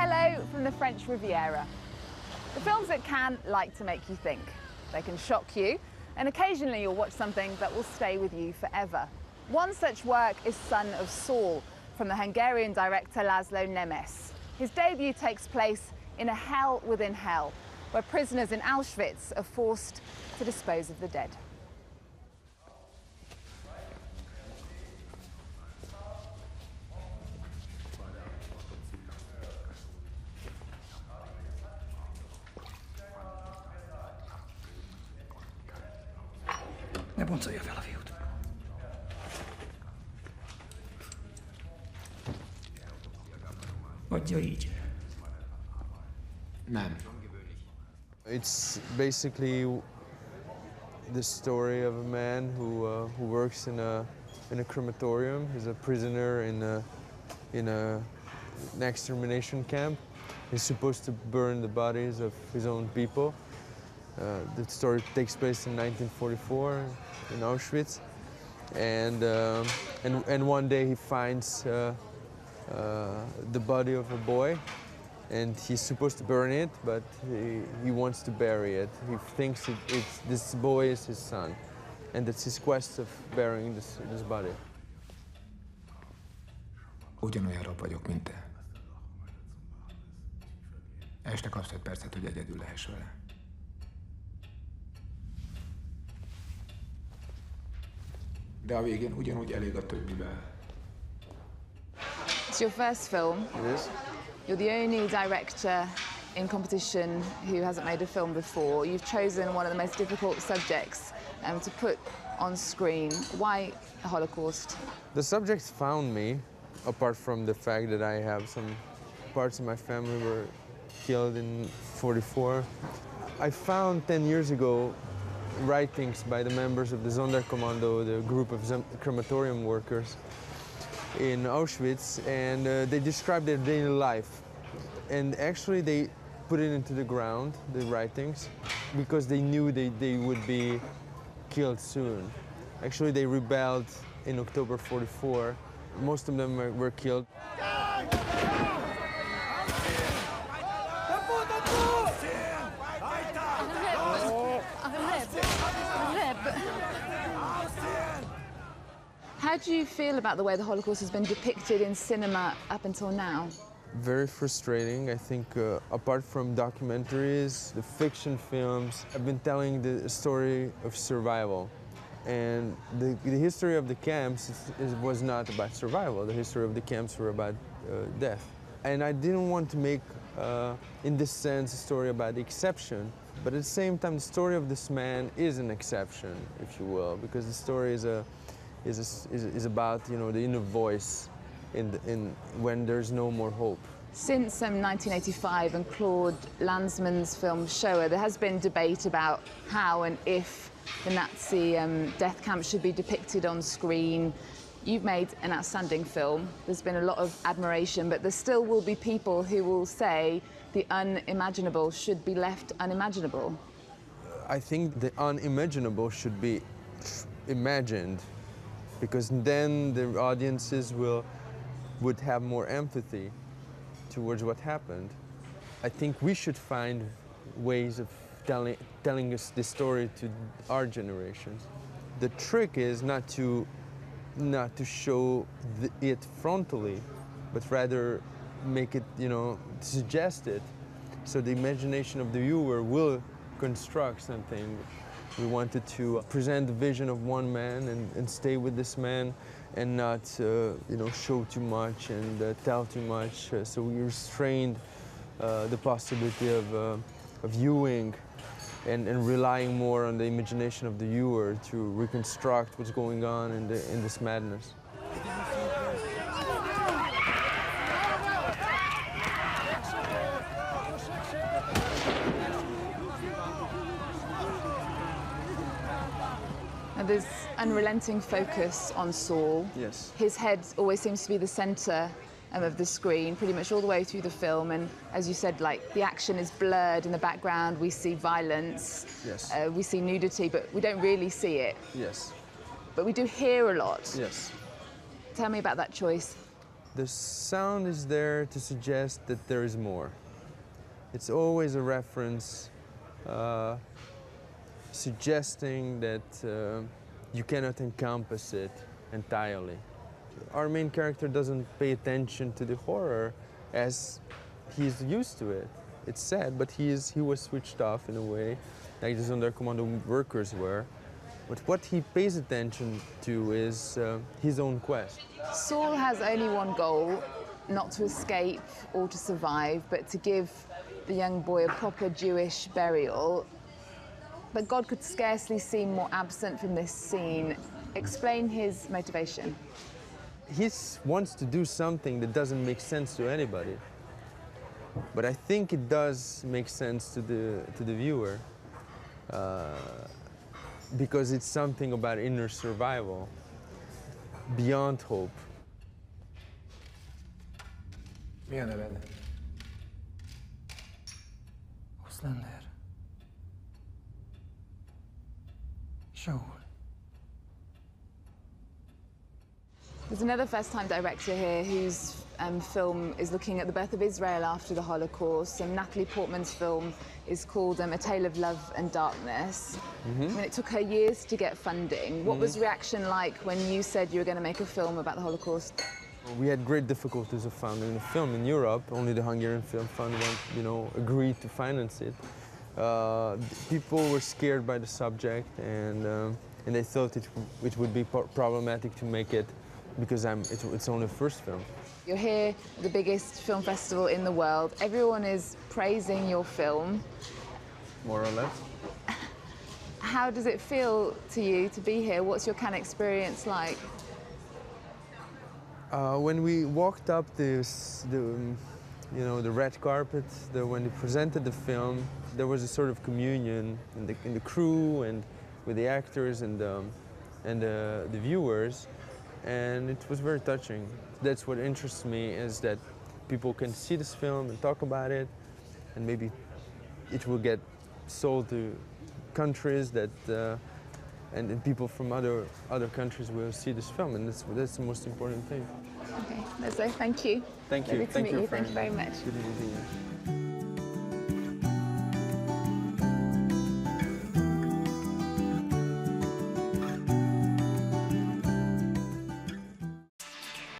Hello from the French Riviera. The films that can like to make you think. They can shock you, and occasionally you'll watch something that will stay with you forever. One such work is Son of Saul, from the Hungarian director Laszlo Nemes. His debut takes place in a hell within hell, where prisoners in Auschwitz are forced to dispose of the dead. Ne boncolja fel a fiút. Adja így. Nem. It's basically the story of a man who works in a crematorium. He's a prisoner in an extermination camp. He's supposed to burn the bodies of his own people. The story takes place in 1944 in Auschwitz, and one day he finds the body of a boy, and he's supposed to burn it, but he wants to bury it. He thinks this boy is his son, and it's his quest of burying this body. Ugyanolyan rob vagyok, mint te. Este kapsz 5 percet, hogy egyedül lehess vele. De a végén ugyanúgy elég a többivel. It's your first film. It is? You're the only director in competition who hasn't made a film before. You've chosen one of the most difficult subjects to put on screen. Why the Holocaust? The subjects found me, apart from the fact that I have some parts of my family were killed in '44. I found 10 years ago writings by the members of the Sonderkommando, the group of crematorium workers in Auschwitz, and they described their daily life. And actually they put it into the ground, the writings, because they knew they would be killed soon. Actually they rebelled in October '44. Most of them were killed. How do you feel about the way the Holocaust has been depicted in cinema up until now? Very frustrating. I think apart from documentaries, the fiction films have been telling the story of survival. And the history of the camps was not about survival. The history of the camps were about death. And I didn't want to make, in this sense, a story about the exception. But at the same time, the story of this man is an exception, if you will, because the story is about, you know, the inner voice when there's no more hope. Since 1985 and Claude Lanzmann's film Shoah, there has been debate about how and if the Nazi death camp should be depicted on screen. You've made an outstanding film. There's been a lot of admiration, but there still will be people who will say the unimaginable should be left unimaginable. I think the unimaginable should be imagined, because then the audiences would have more empathy towards what happened. I think we should find ways of telling us this story to our generations. The trick is not to show it frontally, but rather make it, you know, suggest it, so the imagination of the viewer will construct something. We wanted to present the vision of one man and stay with this man, and not, you know, show too much and tell too much. So we restrained the possibility of viewing and relying more on the imagination of the viewer to reconstruct what's going on in this madness. And there's unrelenting focus on Saul. Yes. His head always seems to be the center of the screen, pretty much all the way through the film. And as you said, like, the action is blurred in the background. We see violence. Yes. We see nudity, but we don't really see it. Yes. But we do hear a lot. Yes. Tell me about that choice. The sound is there to suggest that there is more. It's always a reference suggesting that you cannot encompass it entirely. Our main character doesn't pay attention to the horror as he's used to it. It's sad, but he was switched off in a way, like the Sonderkommando workers were. But what he pays attention to is his own quest. Saul has only one goal, not to escape or to survive, but to give the young boy a proper Jewish burial. But God could scarcely seem more absent from this scene. Explain his motivation. He wants to do something that doesn't make sense to anybody. But I think it does make sense to the viewer. Because it's something about inner survival, beyond hope. Mi a neved? Auslander. Saul. There's another first-time director here whose film is looking at the birth of Israel after the Holocaust. And Natalie Portman's film is called A Tale of Love and Darkness. I mean, it took her years to get funding. What was reaction like when you said you were going to make a film about the Holocaust? We had great difficulties of funding the film in Europe. Only the Hungarian Film Fund, agreed to finance it. People were scared by the subject, and they thought it would be problematic to make it because it's only the first film. You're here at the biggest film festival in the world. Everyone is praising your film. More or less. How does it feel to you to be here? What's your Cannes experience like? When we walked up the red carpet, when they presented the film, there was a sort of communion in the crew and with the actors and the viewers, and it was very touching. That's what interests me, is that people can see this film and talk about it, and maybe it will get sold to countries that and people from other countries will see this film, and that's the most important thing. Okay, Leslie, thank you. Thank you. Lovely to meet you. Thank you very much. Good to meet you.